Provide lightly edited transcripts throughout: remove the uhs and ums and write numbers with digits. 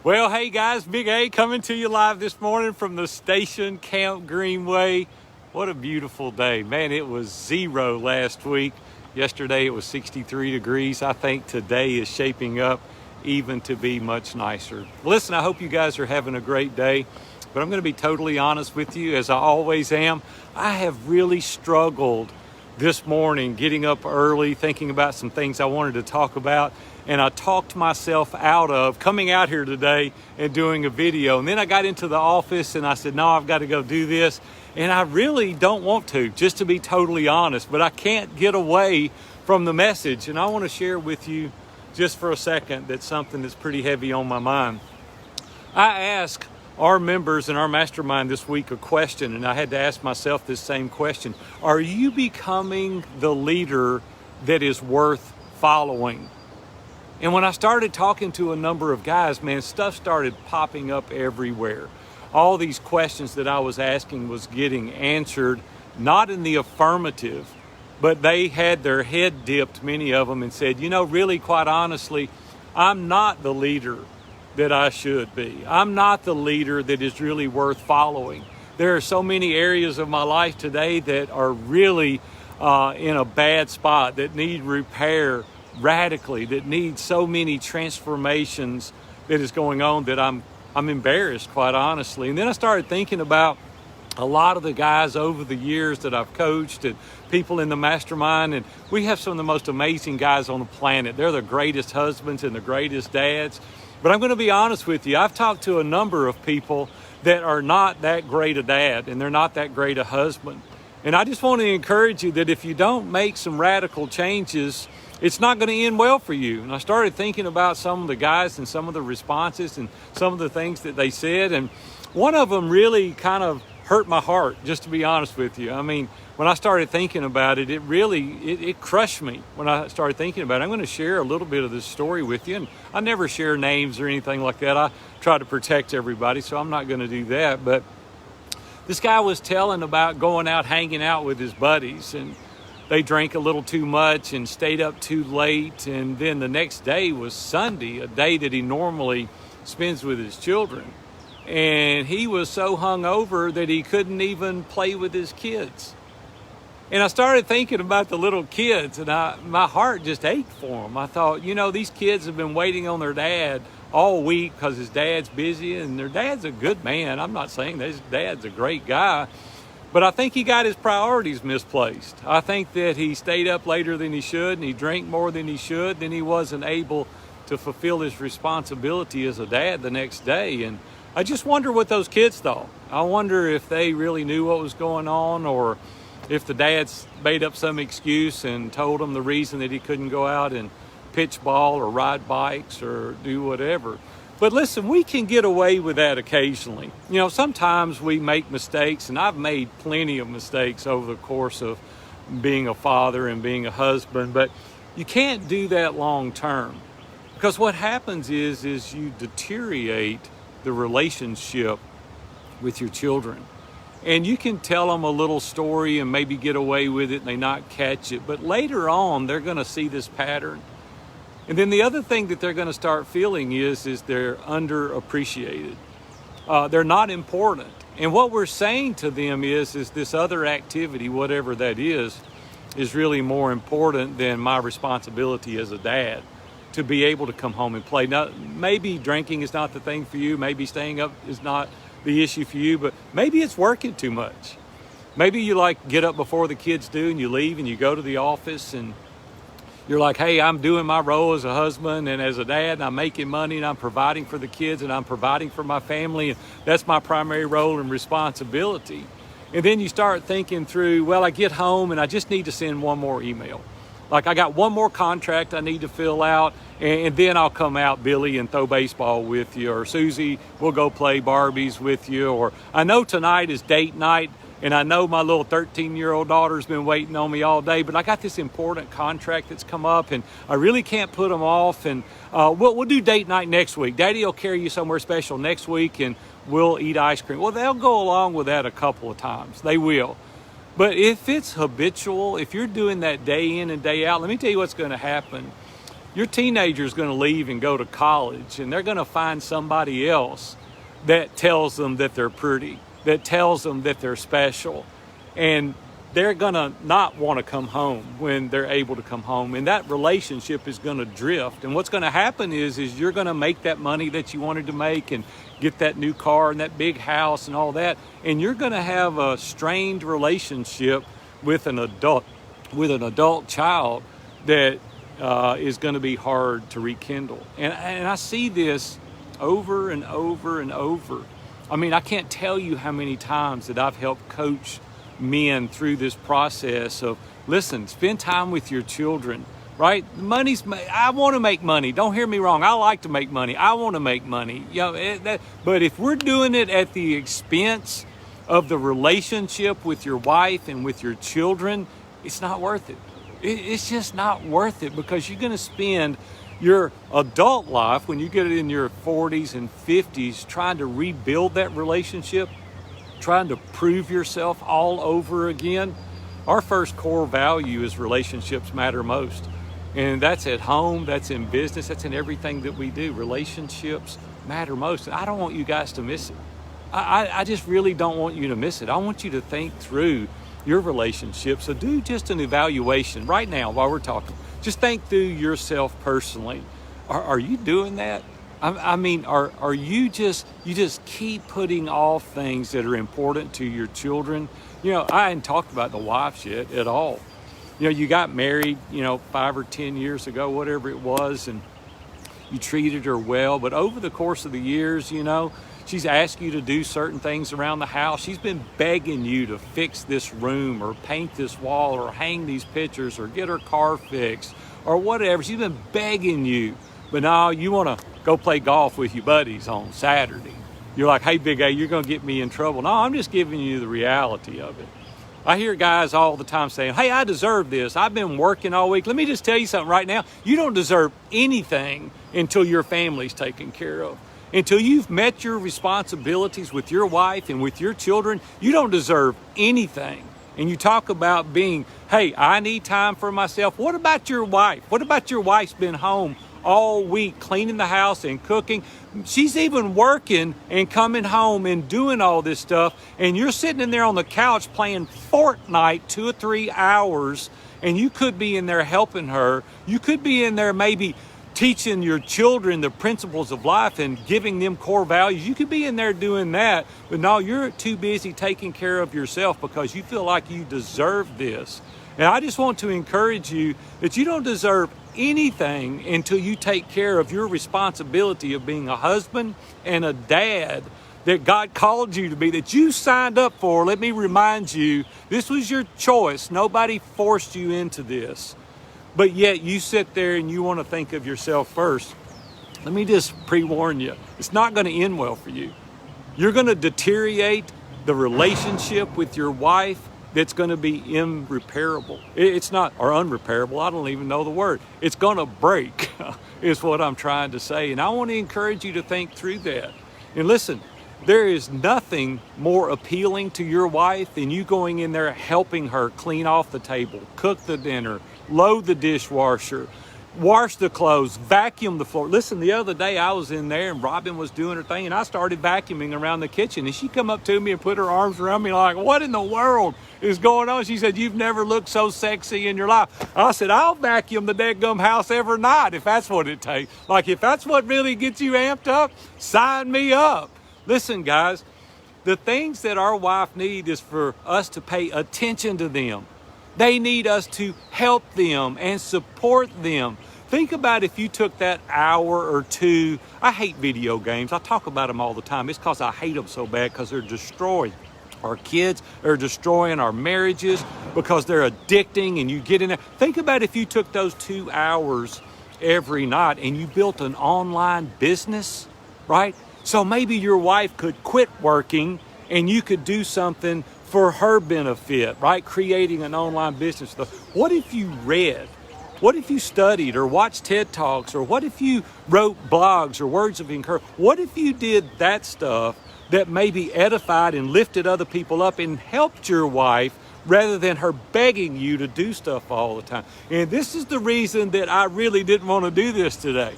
Well, hey guys, Big A coming to you live this morning from the station, Camp Greenway. What a beautiful day. Man, it was 0 last week. Yesterday it was 63 degrees. I think today is shaping up even to be much nicer. Listen, I hope you guys are having a great day, but I'm going to be totally honest with you, as I always am. I have really struggled this morning getting up early, thinking about some things I wanted to talk about. And I talked myself out of coming out here today and doing a video. And then I got into the office and I said, no, I've got to go do this. And I really don't want to, just to be totally honest, but I can't get away from the message. And I want to share with you just for a second that's something that's pretty heavy on my mind. I asked our members in our mastermind this week a question, and I had to ask myself this same question. Are you becoming the leader that is worth following? And when I started talking to a number of guys, man, stuff started popping up everywhere. All these questions that I was asking was getting answered, not in the affirmative, but they had their head dipped, many of them, and said, really, quite honestly, I'm not the leader that I should be. I'm not the leader that is really worth following. There are so many areas of my life today that are really in a bad spot, that need repair radically, that need so many transformations that is going on that I'm embarrassed, quite honestly. And then I started thinking about a lot of the guys over the years that I've coached and people in the mastermind, and we have some of the most amazing guys on the planet. They're the greatest husbands and the greatest dads. But I'm going to be honest with you, I've talked to a number of people that are not that great a dad and they're not that great a husband. And I just want to encourage you that if you don't make some radical changes, it's not going to end well for you. And I started thinking about some of the guys and some of the responses and some of the things that they said. And one of them really kind of hurt my heart, just to be honest with you. I mean, when I started thinking about it, it crushed me when I started thinking about it. I'm going to share a little bit of this story with you. And I never share names or anything like that. I try to protect everybody, so I'm not going to do that. But this guy was telling about going out, hanging out with his buddies, and they drank a little too much and stayed up too late. And then the next day was Sunday, a day that he normally spends with his children. And he was so hungover that he couldn't even play with his kids. And I started thinking about the little kids, and my heart just ached for them. I thought, these kids have been waiting on their dad all week because his dad's busy, and their dad's a good man. I'm not saying that his dad's a great guy, but I think he got his priorities misplaced. I think that he stayed up later than he should, and he drank more than he should. Then he wasn't able to fulfill his responsibility as a dad the next day. And I just wonder what those kids thought. I wonder if they really knew what was going on, or if the dad's made up some excuse and told him the reason that he couldn't go out and pitch ball or ride bikes or do whatever. But listen, we can get away with that occasionally. Sometimes we make mistakes, and I've made plenty of mistakes over the course of being a father and being a husband, but you can't do that long term, because what happens is you deteriorate the relationship with your children. And you can tell them a little story and maybe get away with it and they not catch it, but later on they're going to see this pattern. And then the other thing that they're going to start feeling is they're underappreciated. They're not important. And what we're saying to them is this other activity, whatever that is really more important than my responsibility as a dad to be able to come home and play. Now, maybe drinking is not the thing for you. Maybe staying up is not the issue for you, but maybe it's working too much. Maybe you get up before the kids do and you leave and you go to the office and you're like, hey, I'm doing my role as a husband and as a dad, and I'm making money and I'm providing for the kids and I'm providing for my family, and that's my primary role and responsibility. And then you start thinking through, well, I get home and I just need to send one more email. Like, I got one more contract I need to fill out, and then I'll come out, Billy, and throw baseball with you, or Susie, we'll go play Barbies with you, or I know tonight is date night, and I know my little 13-year-old daughter's been waiting on me all day, but I got this important contract that's come up, and I really can't put them off, and we'll do date night next week. Daddy will carry you somewhere special next week, and we'll eat ice cream. Well, they'll go along with that a couple of times. They will. But if it's habitual, if you're doing that day in and day out, let me tell you what's going to happen. Your teenager is going to leave and go to college, and they're going to find somebody else that tells them that they're pretty, that tells them that they're special. And they're going to not want to come home when they're able to come home. And that relationship is going to drift. And what's going to happen is you're going to make that money that you wanted to make and get that new car and that big house and all that. And you're going to have a strained relationship with an adult child that is going to be hard to rekindle. And I see this over and over and over. I mean, I can't tell you how many times that I've helped coach men through this process of, listen, spend time with your children, right? I want to make money. Don't hear me wrong. I like to make money. I want to make money. But if we're doing it at the expense of the relationship with your wife and with your children, it's not worth it. It's just not worth it, because you're going to spend your adult life, when you get in your 40s and 50s, trying to rebuild that relationship, trying to prove yourself all over again. Our first core value is relationships matter most. And that's at home, that's in business, that's in everything that we do. Relationships matter most. And I don't want you guys to miss it. I just really don't want you to miss it. I want you to think through your relationship. So do just an evaluation right now while we're talking. Just think through yourself personally. Are you doing that? I mean, are you just keep putting off things that are important to your children? I hadn't talked about the wives yet at all. You got married, 5 or 10 years ago, whatever it was, and you treated her well. But over the course of the years, she's asked you to do certain things around the house. She's been begging you to fix this room or paint this wall or hang these pictures or get her car fixed or whatever. She's been begging you. But now you want to go play golf with your buddies on Saturday. You're like, hey, Big A, you're going to get me in trouble. No, I'm just giving you the reality of it. I hear guys all the time saying, hey, I deserve this. I've been working all week. Let me just tell you something right now. You don't deserve anything until your family's taken care of. Until you've met your responsibilities with your wife and with your children, you don't deserve anything. And you talk about being, hey, I need time for myself. What about your wife? What about your wife's been home all week cleaning the house and cooking? She's even working and coming home and doing all this stuff. And you're sitting in there on the couch playing Fortnite 2 or 3 hours. And you could be in there helping her. You could be in there maybe teaching your children the principles of life and giving them core values. You could be in there doing that, but no, you're too busy taking care of yourself because you feel like you deserve this. And I just want to encourage you that you don't deserve anything until you take care of your responsibility of being a husband and a dad that God called you to be, that you signed up for. Let me remind you, this was your choice. Nobody forced you into this. But yet you sit there and you want to think of yourself first. Let me just pre-warn you, it's not going to end well for you. You're going to deteriorate the relationship with your wife that's going to be irreparable. It's not, or unrepairable, I don't even know the word. It's going to break, is what I'm trying to say. And I want to encourage you to think through that. And listen, there is nothing more appealing to your wife than you going in there helping her clean off the table, cook the dinner, load the dishwasher, wash the clothes, vacuum the floor. Listen, the other day I was in there and Robin was doing her thing and I started vacuuming around the kitchen and she come up to me and put her arms around me like, what in the world is going on? She said, you've never looked so sexy in your life. I said, I'll vacuum the dadgum house every night if that's what it takes. Like, if that's what really gets you amped up, sign me up. Listen, guys, the things that our wife need is for us to pay attention to them. They need us to help them and support them. Think about if you took that hour or two. I hate video games. I talk about them all the time. It's because I hate them so bad because they're destroying our kids. They're destroying our marriages because they're addicting and you get in there. Think about if you took those 2 hours every night and you built an online business, right? So maybe your wife could quit working and you could do something for her benefit, right? Creating an online business. What if you read? What if you studied or watched TED Talks? Or what if you wrote blogs or words of encouragement? What if you did that stuff that maybe edified and lifted other people up and helped your wife rather than her begging you to do stuff all the time. And this is the reason that I really didn't want to do this today.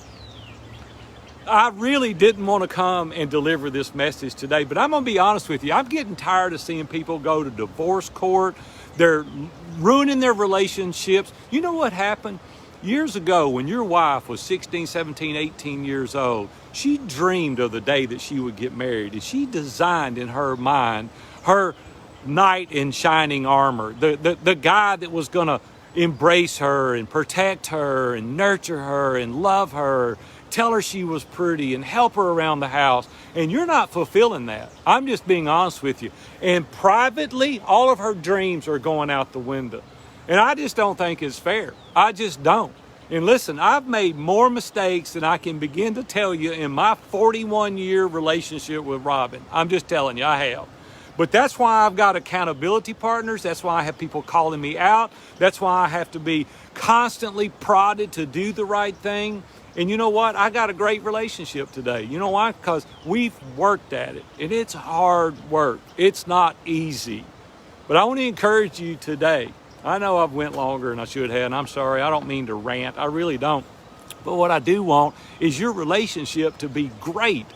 I really didn't want to come and deliver this message today, but I'm going to be honest with you. I'm getting tired of seeing people go to divorce court. They're ruining their relationships. You know what happened? Years ago, when your wife was 16, 17, 18 years old, she dreamed of the day that she would get married, and she designed in her mind her knight in shining armor, the guy that was going to embrace her and protect her and nurture her and love her, tell her she was pretty and help her around the house. And you're not fulfilling that. I'm just being honest with you. And privately, all of her dreams are going out the window. And I just don't think it's fair. I just don't. And listen, I've made more mistakes than I can begin to tell you in my 41-year relationship with Robin. I'm just telling you, I have. But that's why I've got accountability partners. That's why I have people calling me out. That's why I have to be constantly prodded to do the right thing. And you know what? I got a great relationship today. You know why? Because we've worked at it. And it's hard work. It's not easy. But I want to encourage you today. I know I've went longer than I should have, and I'm sorry. I don't mean to rant. I really don't. But what I do want is your relationship to be great.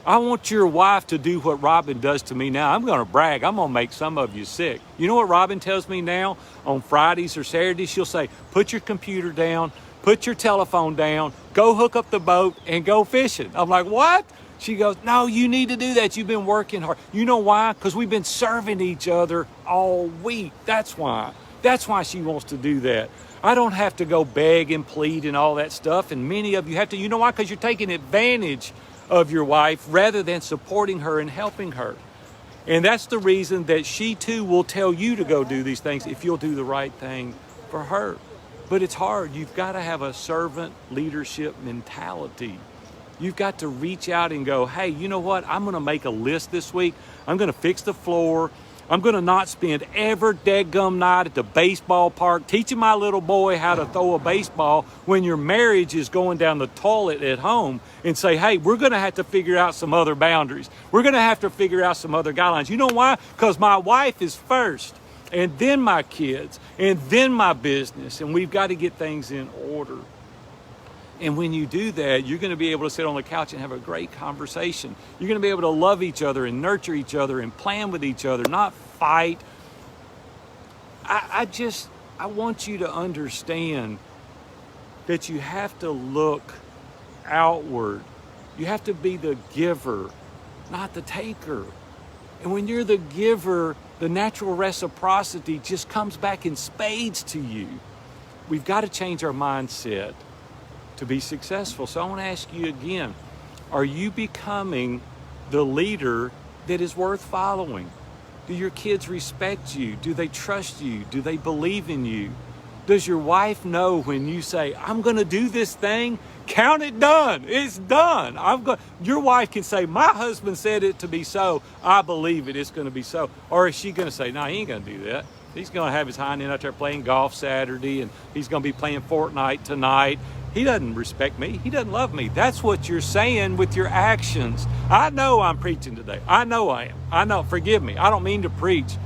I want your wife to do what Robin does to me now. I'm going to brag. I'm going to make some of you sick. You know what Robin tells me now on Fridays or Saturdays? She'll say, put your computer down, put your telephone down, go hook up the boat and go fishing. I'm like, what? She goes, no, you need to do that. You've been working hard. You know why? Because we've been serving each other all week. That's why. That's why she wants to do that. I don't have to go beg and plead and all that stuff. And many of you have to. You know why? Because you're taking advantage of your wife rather than supporting her and helping her. And that's the reason that she too will tell you to go do these things if you'll do the right thing for her. But it's hard. You've got to have a servant leadership mentality. You've got to reach out and go, hey, you know what? I'm going to make a list this week. I'm going to fix the floor. I'm going to not spend every dadgum night at the baseball park teaching my little boy how to throw a baseball when your marriage is going down the toilet at home, and say, hey, we're going to have to figure out some other boundaries. We're going to have to figure out some other guidelines. You know why? Because my wife is first, and then my kids, and then my business, and we've got to get things in order. And when you do that, you're going to be able to sit on the couch and have a great conversation. You're going to be able to love each other and nurture each other and plan with each other, not fight. I want you to understand that you have to look outward. You have to be the giver, not the taker. And when you're the giver, the natural reciprocity just comes back in spades to you. We've got to change our mindset to be successful. So I want to ask you again, are you becoming the leader that is worth following? Do your kids respect you? Do they trust you? Do they believe in you? Does your wife know when you say, I'm going to do this thing, count it done. It's done. Your wife can say, my husband said it to be so. I believe it. It's going to be so. Or is she going to say, no, he ain't going to do that. He's going to have his hind end out there playing golf Saturday, and he's going to be playing Fortnite tonight. He doesn't respect me. He doesn't love me. That's what you're saying with your actions. I know I'm preaching today. I know I am. I know. Forgive me. I don't mean to preach.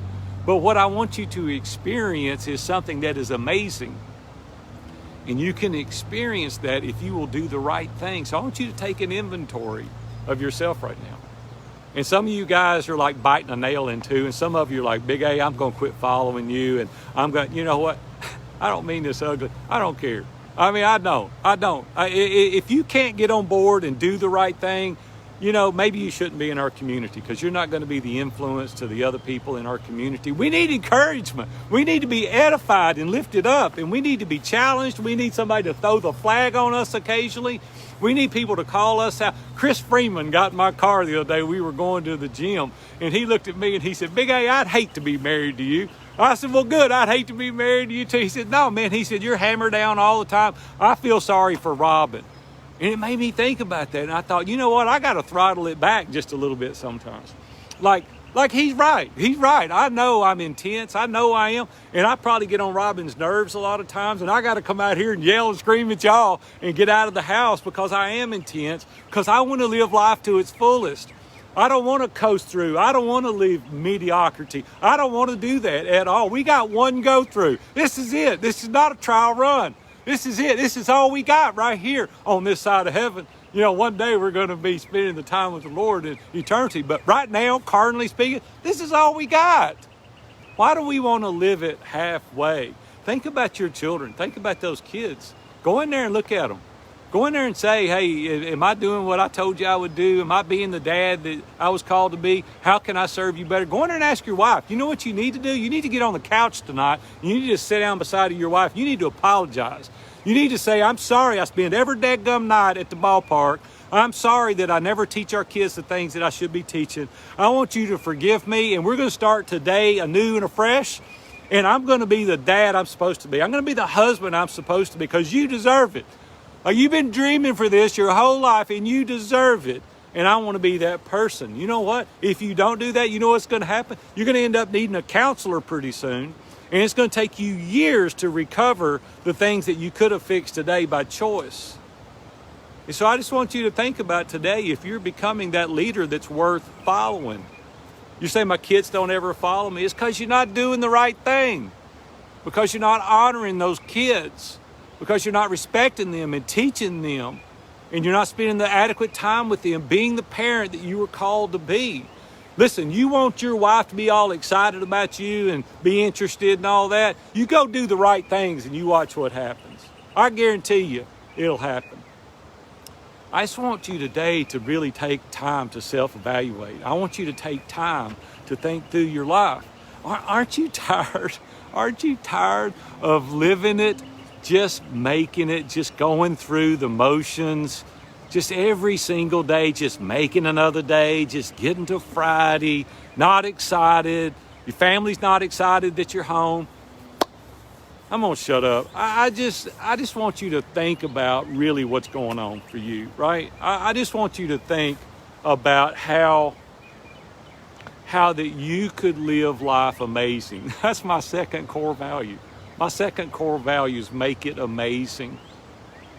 But what I want you to experience is something that is amazing. And you can experience that if you will do the right thing. So I want you to take an inventory of yourself right now. And some of you guys are like biting a nail in two. And some of you are like, Big A, I'm going to quit following you. And I'm going, you know what? I don't mean this ugly. I don't care. I mean, I don't. If you can't get on board and do the right thing, you know, maybe you shouldn't be in our community, because you're not going to be the influence to the other people in our community. We need encouragement. We need to be edified and lifted up, and we need to be challenged. We need somebody to throw the flag on us occasionally. We need people to call us out. Chris Freeman got in my car the other day. We were going to the gym, and he looked at me and he said, Big A, I'd hate to be married to you. I said, well, good. I'd hate to be married to you too. He said, no, man. He said, you're hammered down all the time. I feel sorry for Robin. And it made me think about that. And I thought, you know what? I got to throttle it back just a little bit sometimes. Like he's right. He's right. I know I'm intense. I know I am. And I probably get on Robin's nerves a lot of times. And I got to come out here and yell and scream at y'all and get out of the house because I am intense, because I want to live life to its fullest. I don't want to coast through. I don't want to live mediocrity. I don't want to do that at all. We got one go through. This is it. This is not a trial run. This is it. This is all we got right here on this side of heaven. You know, one day we're going to be spending the time with the Lord in eternity. But right now, carnally speaking, this is all we got. Why do we want to live it halfway? Think about your children. Think about those kids. Go in there and look at them. Go in there and say, hey, am I doing what I told you I would do? Am I being the dad that I was called to be? How can I serve you better? Go in there and ask your wife. You know what you need to do? You need to get on the couch tonight. You need to just sit down beside of your wife. You need to apologize. You need to say, I'm sorry I spend every dadgum night at the ballpark. I'm sorry that I never teach our kids the things that I should be teaching. I want you to forgive me, and we're going to start today anew and afresh, and I'm going to be the dad I'm supposed to be. I'm going to be the husband I'm supposed to be because you deserve it. You've been dreaming for this your whole life, and you deserve it. And I want to be that person. You know what? If you don't do that, you know what's going to happen? You're going to end up needing a counselor pretty soon. And it's going to take you years to recover the things that you could have fixed today by choice. And so I just want you to think about today, if you're becoming that leader that's worth following. You say, my kids don't ever follow me. It's because you're not doing the right thing. Because you're not honoring those kids. Because you're not respecting them and teaching them, and you're not spending the adequate time with them, being the parent that you were called to be. Listen, you want your wife to be all excited about you and be interested in all that. You go do the right things and you watch what happens. I guarantee you it'll happen. I just want you today to really take time to self-evaluate. I want you to take time to think through your life. Aren't you tired? Aren't you tired of living it? Just making it, just going through the motions, just every single day, just making another day, just getting to Friday, not excited. Your family's not excited that you're home. I'm gonna shut up. I just want you to think about really what's going on for you, right? I just want you to think about how that you could live life amazing. That's my second core value. My second core value is make it amazing,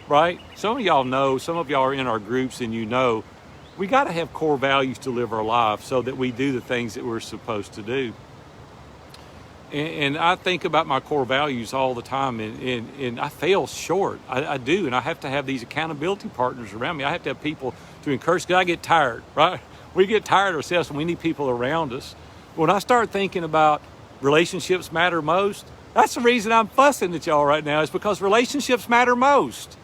right? Some of y'all know, some of y'all are in our groups and you know, we got to have core values to live our life so that we do the things that we're supposed to do. And I think about my core values all the time, and I fail short. I do, and I have to have these accountability partners around me. I have to have people to encourage, because I get tired, right? We get tired ourselves and we need people around us. When I start thinking about relationships matter most, that's the reason I'm fussing at y'all right now, is because relationships matter most.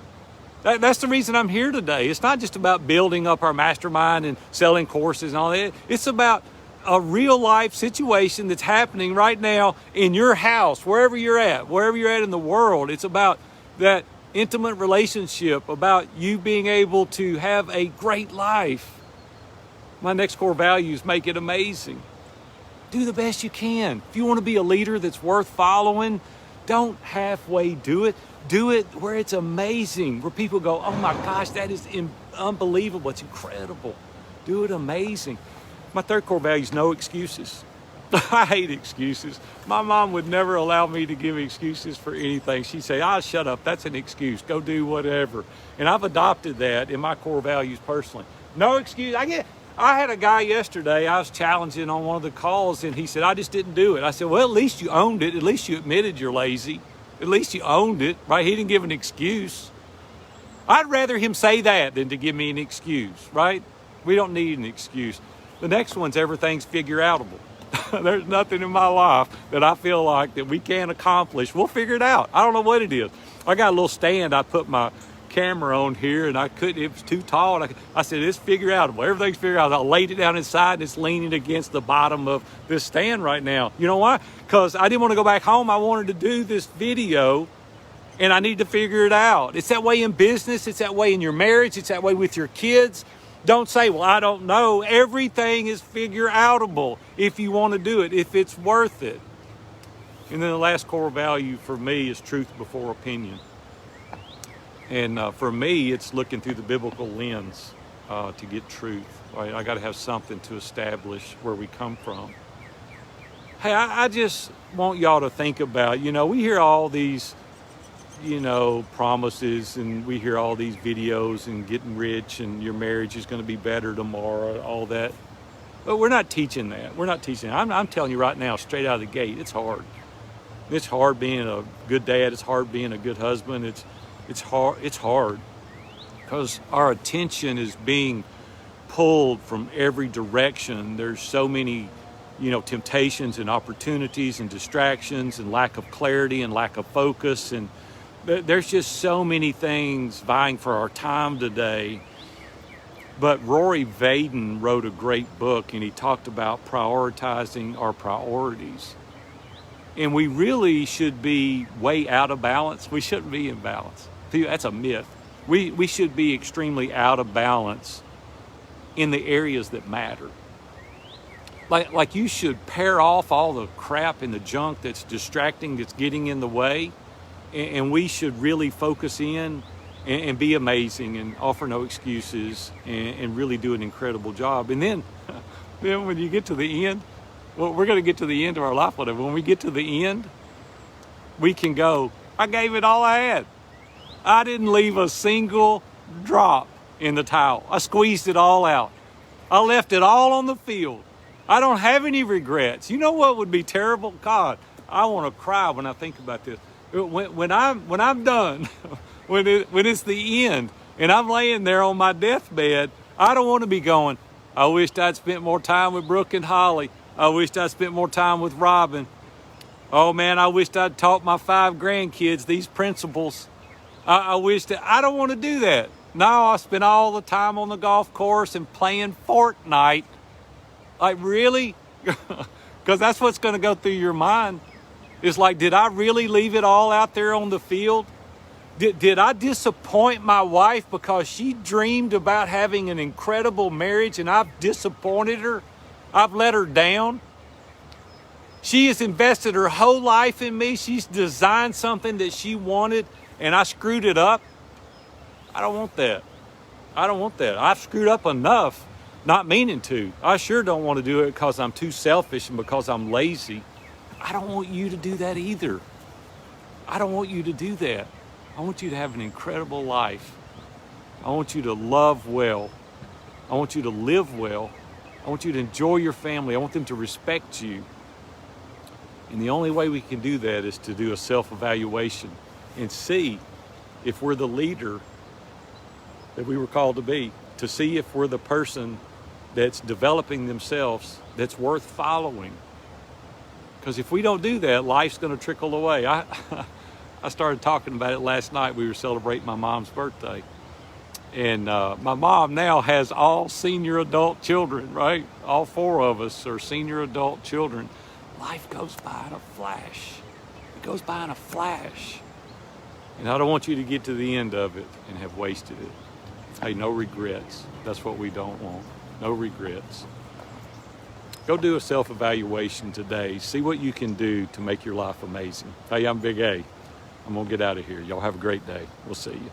That's the reason I'm here today. It's not just about building up our mastermind and selling courses and all that. It's about a real life situation that's happening right now in your house, wherever you're at in the world. It's about that intimate relationship, about you being able to have a great life. My next core value is make it amazing. Do the best you can. If you want to be a leader that's worth following, don't halfway do it. Do it where it's amazing, where people go, oh my gosh, that is unbelievable. It's incredible. Do it amazing. My third core value is no excuses. I hate excuses. My mom would never allow me to give excuses for anything. She'd say, shut up. That's an excuse. Go do whatever. And I've adopted that in my core values personally. No excuse. I had a guy yesterday, I was challenging on one of the calls, and he said, I just didn't do it. I said, well, at least you owned it. At least you admitted you're lazy. At least you owned it, right? He didn't give an excuse. I'd rather him say that than to give me an excuse, right? We don't need an excuse. The next one's everything's figure-outable. There's nothing in my life that I feel like that we can't accomplish. We'll figure it out. I don't know what it is. I got a little stand I put my camera on here, and it was too tall, and I said, it's figure outable. Everything's figure out. I laid it down inside, and it's leaning against the bottom of this stand right now. You know why? Because I didn't want to go back home. I wanted to do this video, and I need to figure it out. It's that way in business. It's that way in your marriage. It's that way with your kids. Don't say, well, I don't know. Everything is figure outable if you want to do it, if it's worth it. And then the last core value for me is truth before opinion. And for me, it's looking through the biblical lens to get truth. Right? I got to have something to establish where we come from. Hey, I just want y'all to think about, we hear all these, promises, and we hear all these videos and getting rich and your marriage is going to be better tomorrow, all that. But we're not teaching that. We're not teaching that. I'm telling you right now, straight out of the gate, it's hard. It's hard being a good dad. It's hard being a good husband. It's hard because our attention is being pulled from every direction. There's so many, temptations and opportunities and distractions and lack of clarity and lack of focus. And there's just so many things vying for our time today. But Rory Vaden wrote a great book, and he talked about prioritizing our priorities. And we really should be way out of balance. We shouldn't be in balance. That's a myth. We should be extremely out of balance in the areas that matter. Like you should pare off all the crap and the junk that's distracting, that's getting in the way. And we should really focus in and be amazing and offer no excuses and really do an incredible job. And then when you get to the end, well, we're going to get to the end of our life, whatever. When we get to the end, we can go, I gave it all I had. I didn't leave a single drop in the towel. I squeezed it all out. I left it all on the field. I don't have any regrets. You know what would be terrible? God, I want to cry when I think about this. When I'm done, when it's the end, and I'm laying there on my deathbed, I don't want to be going, I wished I'd spent more time with Brooke and Holly. I wished I'd spent more time with Robin. Oh man, I wished I'd taught my 5 grandkids these principles. I wish that, I don't want to do that. No, I spent all the time on the golf course and playing Fortnite. Like, really? Because that's what's going to go through your mind. It's like, did I really leave it all out there on the field? Did I disappoint my wife because she dreamed about having an incredible marriage and I've disappointed her? I've let her down. She has invested her whole life in me. She's designed something that she wanted and I screwed it up. I don't want that. I don't want that. I've screwed up enough, not meaning to. I sure don't want to do it because I'm too selfish and because I'm lazy. I don't want you to do that either. I don't want you to do that. I want you to have an incredible life. I want you to love well. I want you to live well. I want you to enjoy your family. I want them to respect you. And the only way we can do that is to do a self-evaluation and see if we're the leader that we were called to be, to see if we're the person that's developing themselves that's worth following. Because if we don't do that, life's going to trickle away. I started talking about it last night. We were celebrating my mom's birthday. And my mom now has all senior adult children, right? All 4 of us are senior adult children. Life goes by in a flash. It goes by in a flash. And I don't want you to get to the end of it and have wasted it. Hey, no regrets. That's what we don't want. No regrets. Go do a self-evaluation today. See what you can do to make your life amazing. Hey, I'm Big A. I'm going to get out of here. Y'all have a great day. We'll see you.